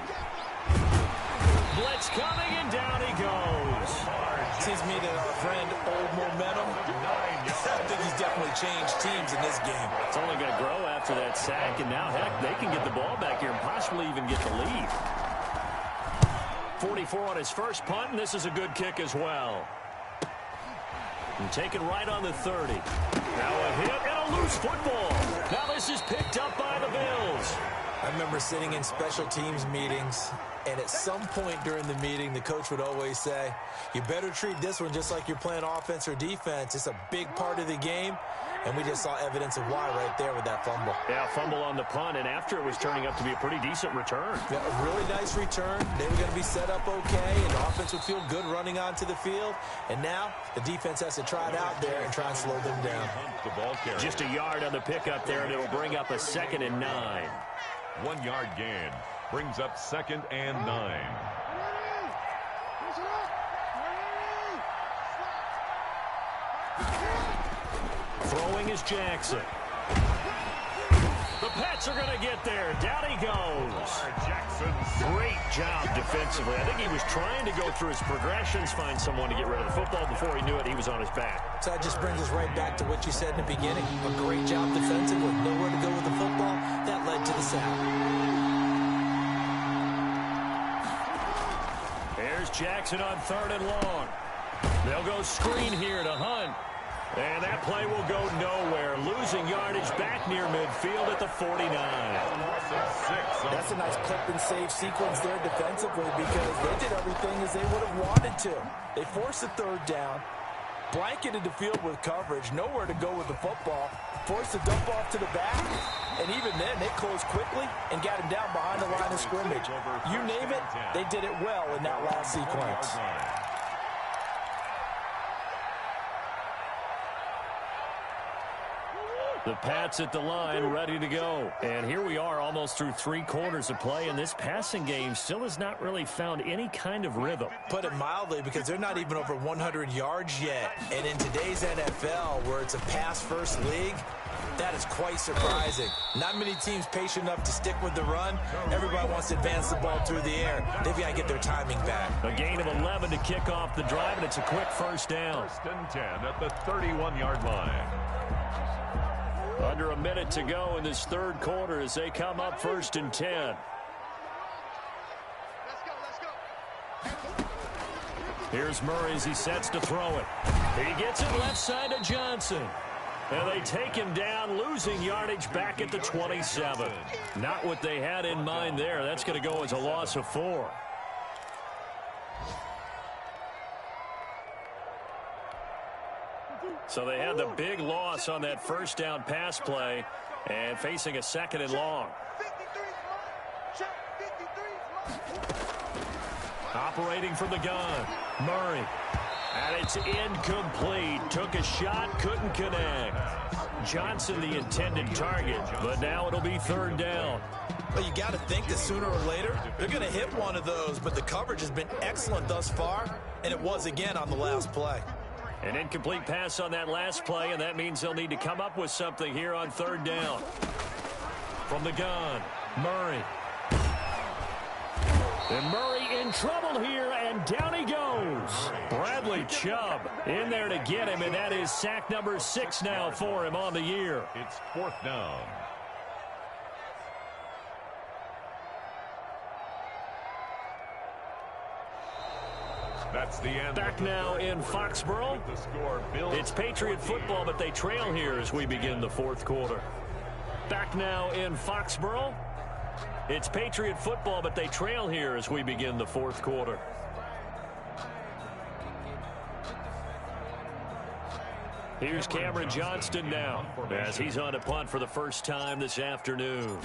Speaker 1: Blitz coming, and down he goes.
Speaker 3: Seems to me that our friend Old Momentum, I think he's definitely changed teams in this game.
Speaker 1: It's only going to grow after that sack, and now, heck, they can get the ball back here and possibly even get the lead. 44 on his first punt, and this is a good kick as well. And taken right on the 30. Now a hit and a loose football. Now this is picked up by the Bills.
Speaker 3: I remember sitting in special teams meetings, and at some point during the meeting, the coach would always say, you better treat this one just like you're playing offense or defense. It's a big part of the game, and we just saw evidence of why right there with that fumble.
Speaker 1: Yeah, fumble on the punt, and after it was turning up to be a pretty decent return.
Speaker 3: Yeah, a really nice return. They were going to be set up okay, and the offense would feel good running onto the field. And now the defense has to try it out there and try and slow them down.
Speaker 1: Just a yard on the pickup there, and it'll bring up a 2nd and 9.
Speaker 2: 1-yard gain brings up 2nd and 9.
Speaker 1: Throwing is Jackson. The Pats are going to get there. Down he goes. Great job defensively. I think he was trying to go through his progressions, find someone to get rid of the football. Before he knew it, he was on his back.
Speaker 3: So that just brings us right back to what you said in the beginning. A great job defensively. Nowhere to go with the football. That led to the sack.
Speaker 1: There's Jackson on 3rd and long. They'll go screen here to Hunt. And that play will go nowhere. Losing yardage back near midfield at the 49.
Speaker 3: That's a nice clip and save sequence there defensively because they did everything as they would have wanted to. They forced the 3rd down, blanketed the field with coverage, nowhere to go with the football, forced the dump off to the back, and even then they closed quickly and got him down behind the line of scrimmage. You name it, they did it well in that last sequence.
Speaker 1: The Pats at the line, ready to go. And here we are almost through 3 quarters of play, and this passing game still has not really found any kind of rhythm.
Speaker 3: Put it mildly, because they're not even over 100 yards yet. And in today's NFL, where it's a pass-first league, that is quite surprising. Not many teams patient enough to stick with the run. Everybody wants to advance the ball through the air. They've got to get their timing back.
Speaker 1: A gain of 11 to kick off the drive, and it's a quick first down.
Speaker 2: 1st and 10 at the 31-yard line.
Speaker 1: Under a minute to go in this 3rd quarter as they come up 1st and 10. Here's Murray as he sets to throw it. He gets it left side to Johnson. And they take him down, losing yardage back at the 27. Not what they had in mind there. That's going to go as a loss of 4. So they had the big loss on that first down pass play and facing a 2nd and long. Operating from the gun, Murray. And it's incomplete. Took a shot, couldn't connect. Johnson the intended target, but now it'll be 3rd down.
Speaker 3: But you got to think that sooner or later, they're going to hit one of those. But the coverage has been excellent thus far, and it was again on the last play.
Speaker 1: An incomplete pass on that last play, and that means they'll need to come up with something here on 3rd down. From the gun, Murray. And Murray in trouble here, and down he goes. Bradley Chubb in there to get him, and that is sack number 6 now for him on the year.
Speaker 2: It's 4th down. That's the end.
Speaker 1: Back now in Foxborough.
Speaker 2: The score,
Speaker 1: it's Patriot football, but they trail here as we begin the 4th quarter. Back now in Foxborough. It's Patriot football, but they trail here as we begin the 4th quarter. Here's Cameron Johnston now as he's on a punt for the first time this afternoon.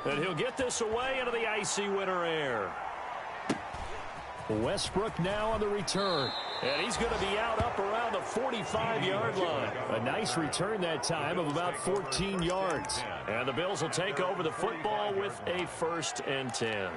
Speaker 1: And he'll get this away into the icy winter air. Westbrook now on the return. And he's going to be out up around the 45-yard line. A nice return that time of about 14 yards. And the Bills will take over the football with a 1st and 10.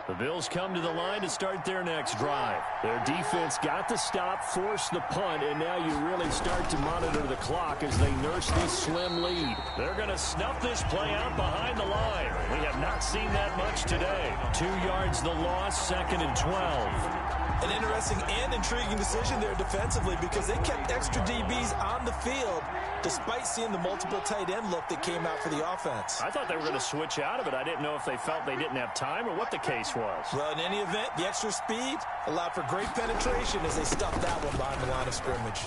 Speaker 1: The Bills come to the line to start their next drive. Their defense got the stop, forced the punt, and now you really start to monitor the clock as they nurse this slim lead. They're going to snuff this play out behind the line. We have not seen that much today. 2 yards the loss, 2nd and 12.
Speaker 3: An interesting and intriguing decision there defensively, because they kept extra DBs on the field despite seeing the multiple tight end look that came out for the offense.
Speaker 1: I thought they were going to switch out of it. I didn't know if they felt they didn't have time or what the case was.
Speaker 3: Well, in any event, the extra speed allowed for great penetration as they stuffed that one behind the line of scrimmage.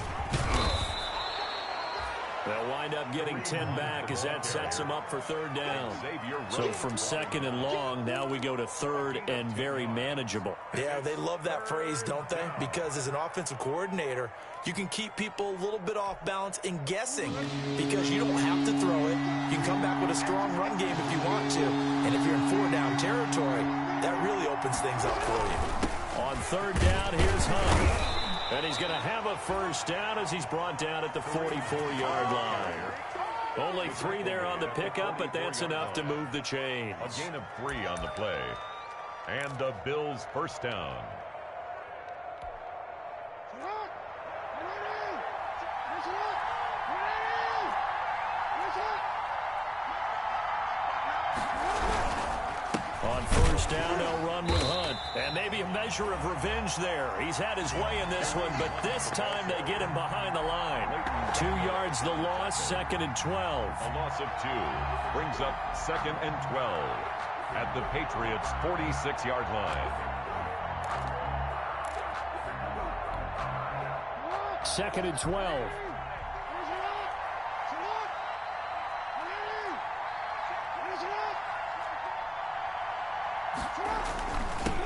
Speaker 1: They'll wind up getting 10 back as that sets them up for 3rd down. So from 2nd and long, now we go to 3rd and very manageable.
Speaker 3: Yeah, they love that phrase, don't they? Because as an offensive coordinator, you can keep people a little bit off balance and guessing, because you don't have to throw it. You can come back with a strong run game if you want to. And if you're in 4-down territory, that really opens things up for you.
Speaker 1: On 3rd down, here's Hunt. And he's going to have a 1st down as he's brought down at the 44-yard line. Only 3 there on the pickup, but that's enough to move the chains.
Speaker 2: A gain of 3 on the play. And the Bills' 1st down.
Speaker 1: On 1st down, they'll run with Hunt. And maybe a measure of revenge there. He's had his way in this one, but this time they get him behind the line. 2 yards the loss, 2nd and 12.
Speaker 2: A loss of 2 brings up 2nd and 12 at the Patriots' 46-yard line.
Speaker 1: 2nd and 12.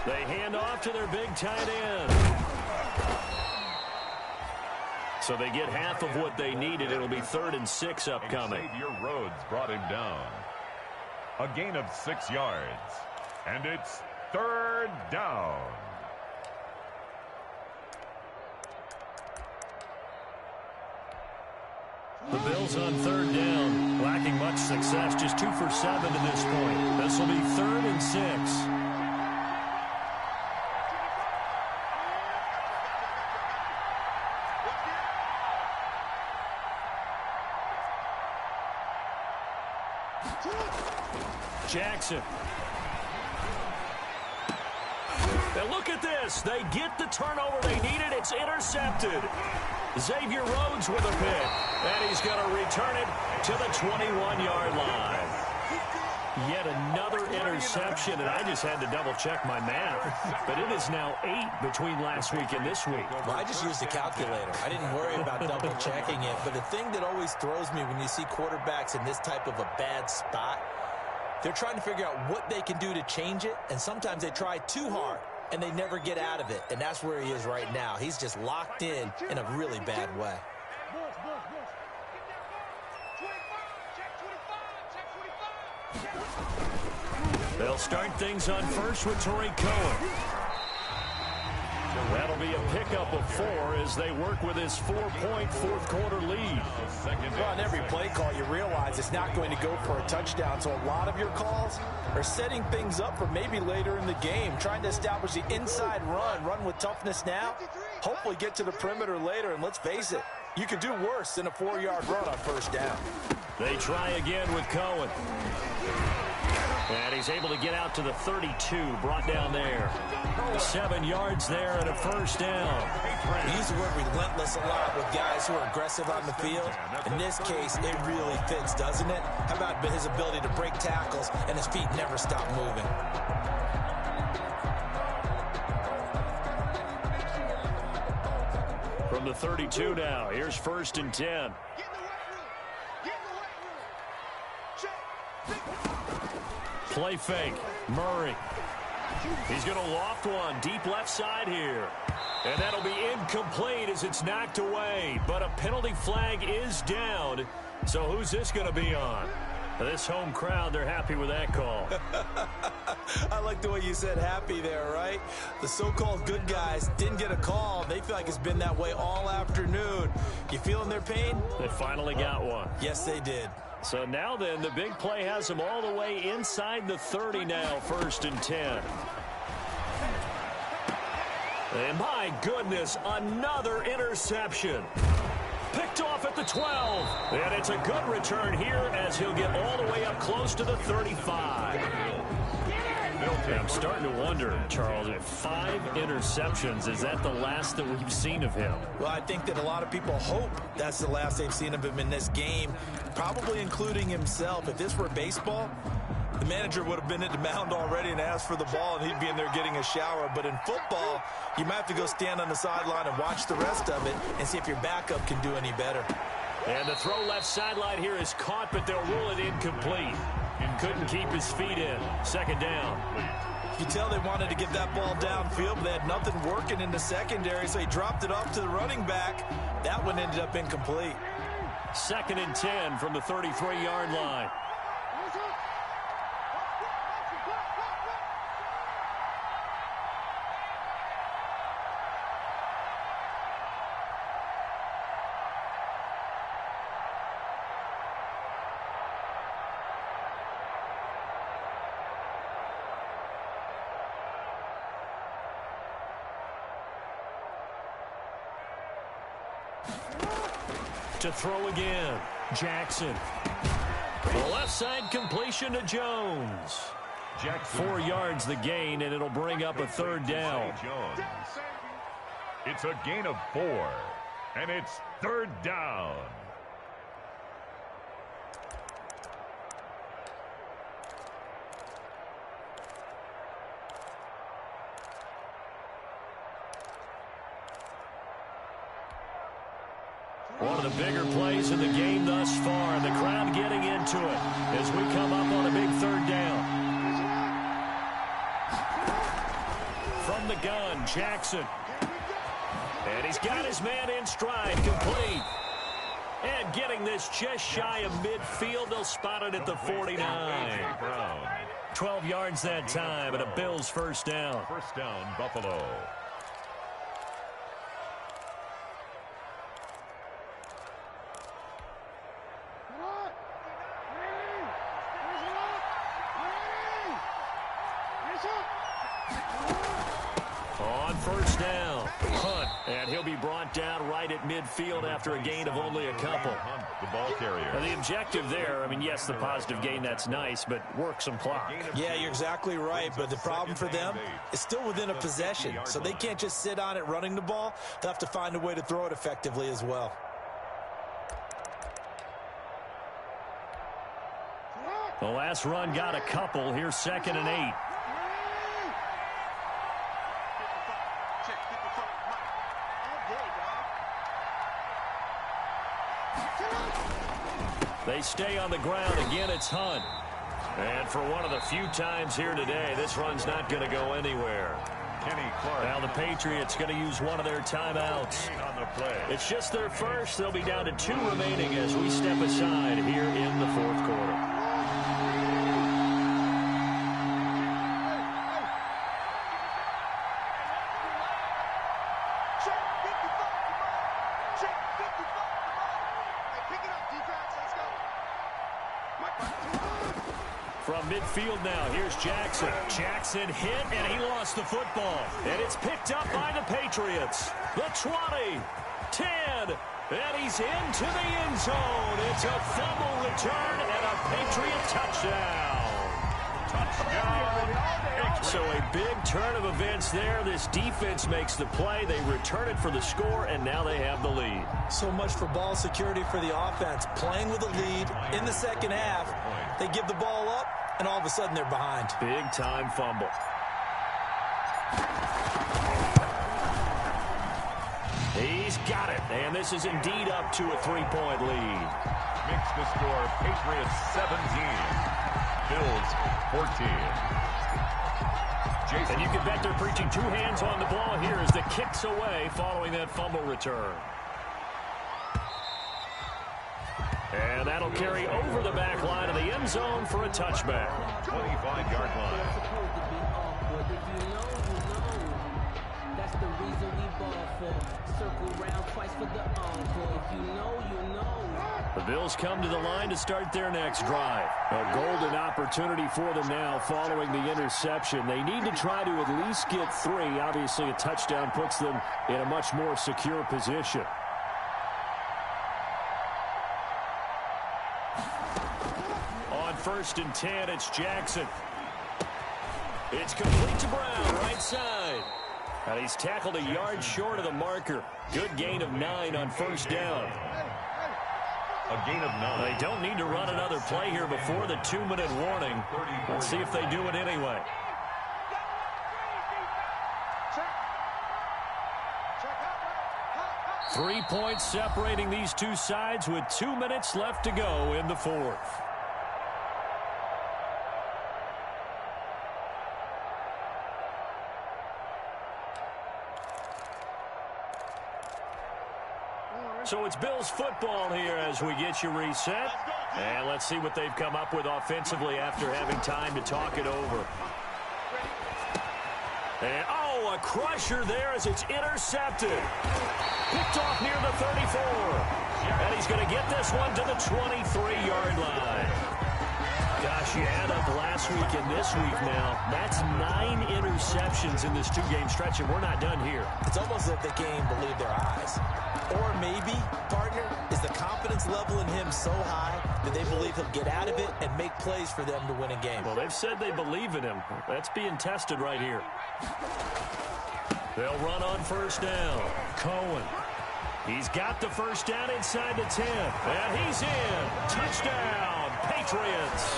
Speaker 1: They hand off to their big tight end. So they get half of what they needed. It'll be 3rd and 6 upcoming.
Speaker 2: Xavier Rhodes brought him down. A gain of 6 yards. And it's third down.
Speaker 1: The Bills on third down, lacking much success, just 2 for 7 to this point. This will be 3rd and 6. Jackson. And look at this. They get the turnover they needed. It's intercepted. Xavier Rhodes with a pick. And he's going to return it to the 21-yard line. Yet another interception, and I just had to double-check my math. But it is now 8 between last week and this week.
Speaker 3: Well, I just used a calculator. I didn't worry about double-checking it. But the thing that always throws me when you see quarterbacks in this type of a bad spot, they're trying to figure out what they can do to change it, and sometimes they try too hard, and they never get out of it. And that's where he is right now. He's just locked in a really bad way.
Speaker 1: They'll start things on first with Torrey Cohen. That'll be a pickup of 4 as they work with his 4-point fourth-quarter lead.
Speaker 3: Well, on every play call, you realize it's not going to go for a touchdown, so a lot of your calls are setting things up for maybe later in the game, trying to establish the inside run with toughness now, hopefully get to the perimeter later, and let's face it, you could do worse than a 4-yard run on first down.
Speaker 1: They try again with Cohen. And he's able to get out to the 32, brought down there. 7 yards there and a first down.
Speaker 3: We use the word relentless a lot with guys who are aggressive on the field. In this case, it really fits, doesn't it? How about his ability to break tackles and his feet never stop moving?
Speaker 1: From the 32 now, here's 1st and 10. Play fake. Murray. He's going to loft one deep left side here. And that'll be incomplete as it's knocked away. But a penalty flag is down. So who's this going to be on? This home crowd, they're happy with that call.
Speaker 3: I like the way you said happy there, right? The so-called good guys didn't get a call. They feel like it's been that way all afternoon. You feeling their pain?
Speaker 1: They finally got one.
Speaker 3: Yes, they did.
Speaker 1: So now then, the big play has them all the way inside the 30 now, 1st and 10. And my goodness, another interception. Picked off at the 12. And it's a good return here as he'll get all the way up close to the 35. I'm starting to wonder, Charles, if 5 interceptions, is that the last that we've seen of him?
Speaker 3: Well, I think that a lot of people hope that's the last they've seen of him in this game, probably including himself. If this were baseball, the manager would have been at the mound already and asked for the ball, and he'd be in there getting a shower. But in football, you might have to go stand on the sideline and watch the rest of it and see if your backup can do any better.
Speaker 1: And the throw left sideline here is caught, but they'll rule it incomplete. Couldn't keep his feet in. 2nd down.
Speaker 3: You tell they wanted to get that ball downfield, but they had nothing working in the secondary, so he dropped it off to the running back. That one ended up incomplete.
Speaker 1: 2nd and 10 from the 33-yard line. To throw again, Jackson. The left side completion to Jones. 4 yards the gain, and it'll bring up a 3rd down.
Speaker 2: It's a gain of 4, and it's 3rd down.
Speaker 1: One of the bigger plays in the game thus far. The crowd getting into it as we come up on a big 3rd down. From the gun, Jackson. And he's got his man in stride, complete. And getting this just shy of midfield, they'll spot it at the 49. 12 yards that time, and a Bills first down.
Speaker 2: First down, Buffalo.
Speaker 1: On first down, Hunt, and he'll be brought down right at midfield after a gain of only a couple.
Speaker 2: Hunt, the ball carrier.
Speaker 1: Now, the objective there, I mean, yes, the positive gain, that's nice, but work some clock.
Speaker 3: Yeah, you're exactly right, but the problem for them is still within a possession, so they can't just sit on it running the ball. They'll have to find a way to throw it effectively as well.
Speaker 1: The last run got a couple. Here's 2nd and 8. They stay on the ground. Again, it's Hunt. And for one of the few times here today, this run's not going to go anywhere.
Speaker 2: Kenny Clark.
Speaker 1: Now the Patriots going to use one of their timeouts.
Speaker 2: On the play.
Speaker 1: It's just their first. They'll be down to 2 remaining as we step aside here in the 4th quarter. From midfield now, here's Jackson. Jackson hit, and he lost the football. And it's picked up by the Patriots. The 20, 10, and he's into the end zone. It's a fumble return and a Patriot touchdown. So a big turn of events there. This defense makes the play. They return it for the score, and now they have the lead.
Speaker 3: So much for ball security for the offense. Playing with a lead in the second half. They give the ball up, and all of a sudden they're behind.
Speaker 1: Big-time fumble. He's got it, and this is indeed up to a 3-point lead.
Speaker 2: Makes the score Patriots 17, Bills 14.
Speaker 1: And you can bet they're preaching 2 hands on the ball here as the kick's away following that fumble return. And that'll carry over the back line of the end zone for a touchback.
Speaker 2: 25-yard line.
Speaker 5: That's the reason we ball for. Circle round twice for the encore. If you know, you know.
Speaker 1: The Bills come to the line to start their next drive. A golden opportunity for them now following the interception. They need to try to at least get 3. Obviously, a touchdown puts them in a much more secure position. On 1st and 10, it's Jackson. It's complete to Brown, right side. And he's tackled a yard short of the marker. Good gain of 9 on 1st down.
Speaker 2: A gain of 9.
Speaker 1: They don't need to run another play here before the 2-minute warning. Let's see if they do it anyway. Three points separating these two sides with 2 minutes left to go in the 4th. So it's Bills football here as we get you reset. And let's see what they've come up with offensively after having time to talk it over. And, a crusher there as it's intercepted. Picked off near the 34. And he's going to get this one to the 23-yard line. Gosh, you add up last week and this week now. That's 9 interceptions in this 2-game stretch, and we're not done here.
Speaker 3: It's almost as if they can't even believe their eyes. Or maybe, partner, is the confidence level in him so high that they believe he'll get out of it and make plays for them to win a game.
Speaker 1: Well, they've said they believe in him. That's being tested right here. They'll run on 1st down. Cohen. He's got the 1st down inside the 10. And he's in. Touchdown, Patriots.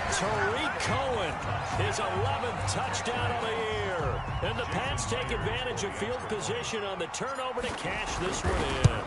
Speaker 1: Tariq Cohen, his 11th touchdown of the year. And the Pats take advantage of field position on the turnover to cash this one in.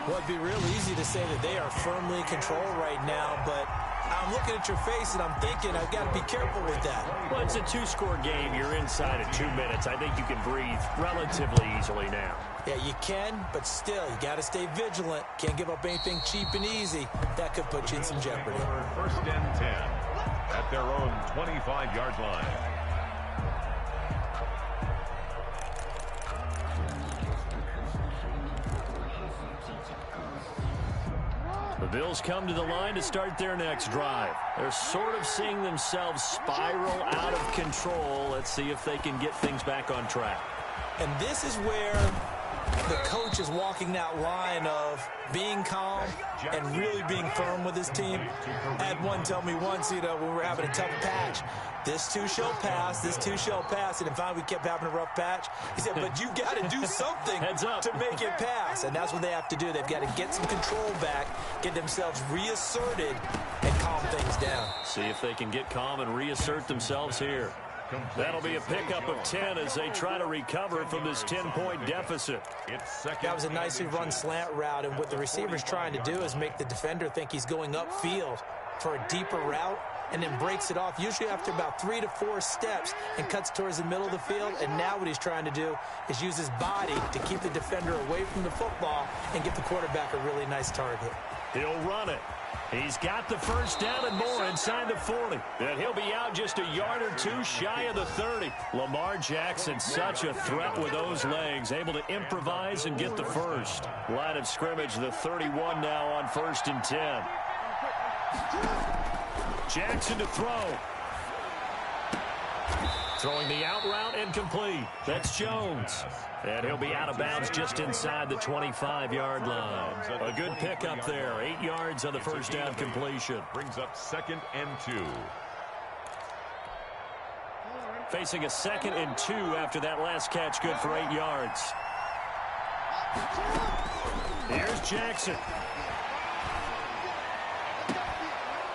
Speaker 3: Well, it'd be real easy to say that they are firmly in control right now, but I'm looking at your face and I'm thinking I've got to be careful with that.
Speaker 1: Well, it's a 2-score game. You're inside of 2 minutes. I think you can breathe relatively easily now.
Speaker 3: Yeah, you can, but still, you got to stay vigilant. Can't give up anything cheap and easy. That could put you in some jeopardy.
Speaker 2: 1st and 10. at their own 25-yard line.
Speaker 1: The Bills come to the line to start their next drive. They're sort of seeing themselves spiral out of control. Let's see if they can get things back on track.
Speaker 3: And this is where the coach is walking that line of being calm and really being firm with his team. I had one tell me once, when we were having a tough patch, this too shall pass, this too shall pass. And finally we kept having a rough patch. He said, but you got to do something to make it pass. And that's what they have to do. They've got to get some control back, get themselves reasserted, and calm things down.
Speaker 1: See if they can get calm and reassert themselves here. That'll be a pickup of 10 as they try to recover from this 10-point deficit.
Speaker 3: That was a nicely run slant route, and what the receiver's trying to do is make the defender think he's going upfield for a deeper route, and then breaks it off, usually after about 3 to 4 steps, and cuts towards the middle of the field. And now what he's trying to do is use his body to keep the defender away from the football and give the quarterback a really nice target.
Speaker 1: He'll run it. He's got the first down and more inside the 40. And he'll be out just a yard or two shy of the 30. Lamar Jackson, such a threat with those legs, able to improvise and get the first. Line of scrimmage, the 31 now on 1st and 10. Jackson to throw. Throwing the out route incomplete. That's Jones. And he'll be out of bounds just inside the 25-yard line. A good pickup there. 8 yards on the first down completion.
Speaker 2: Brings up 2nd and 2.
Speaker 1: Facing a 2nd and 2 after that last catch, good for 8 yards. Here's Jackson.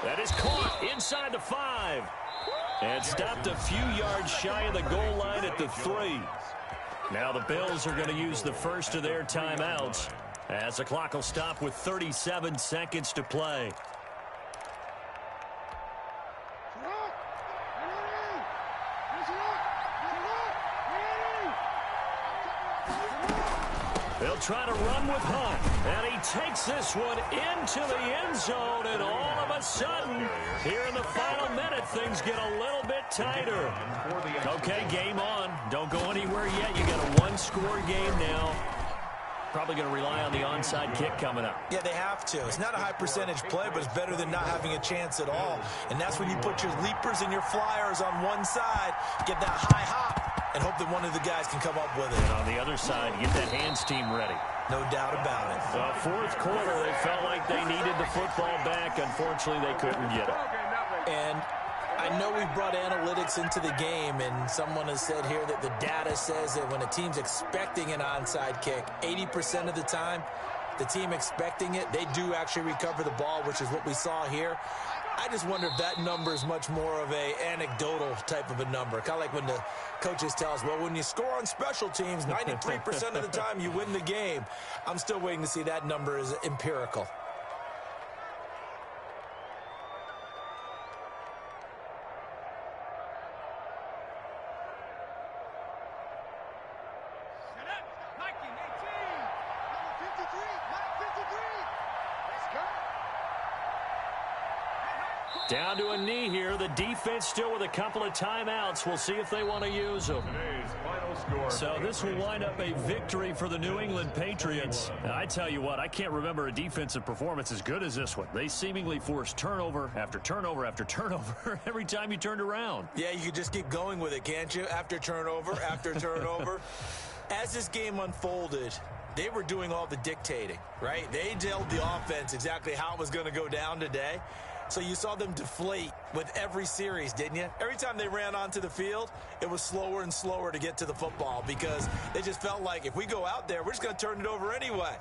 Speaker 1: That is caught inside the 5. And stopped a few yards shy of the goal line at the 3. Now the Bills are going to use the first of their timeouts as the clock will stop with 37 seconds to play. They'll try to run with Hunt, and he takes this one into the end zone, and all of a sudden, here in the final minute, things get a little bit tighter. Okay, game on. Don't go anywhere yet. You got a one-score game now. Probably going to rely on the onside kick coming up.
Speaker 3: Yeah, they have to. It's not a high percentage play, but it's better than not having a chance at all. And that's when you put your leapers and your flyers on one side, get that high hop, and hope that one of the guys can come up with it.
Speaker 1: And on the other side, get that hands team ready.
Speaker 3: No doubt about it.
Speaker 1: The fourth quarter, they felt like they needed the football back. Unfortunately, they couldn't get it.
Speaker 3: And I know we've brought analytics into the game, and someone has said here that the data says that when a team's expecting an onside kick, 80% of the time, the team expecting it, they do actually recover the ball, which is what we saw here. I just wonder if that number is much more of a anecdotal type of a number. Kind of like when the coaches tell us, well, when you score on special teams, 93% of the time you win the game. I'm still waiting to see that number is empirical.
Speaker 1: Down to a knee here. The defense still with a couple of timeouts. We'll see if they want to use them. So this will wind up a victory for the New England Patriots. And I tell you what, I can't remember a defensive performance as good as this one. They seemingly forced turnover after turnover after turnover every time you turned around.
Speaker 3: Yeah, you could just keep going with it, can't you? After turnover, after turnover. As this game unfolded, they were doing all the dictating, right? They told the offense exactly how it was going to go down today. So you saw them deflate with every series, didn't you? Every time they ran onto the field, it was slower and slower to get to the football because they just felt like if we go out there, we're just going to turn it over anyway.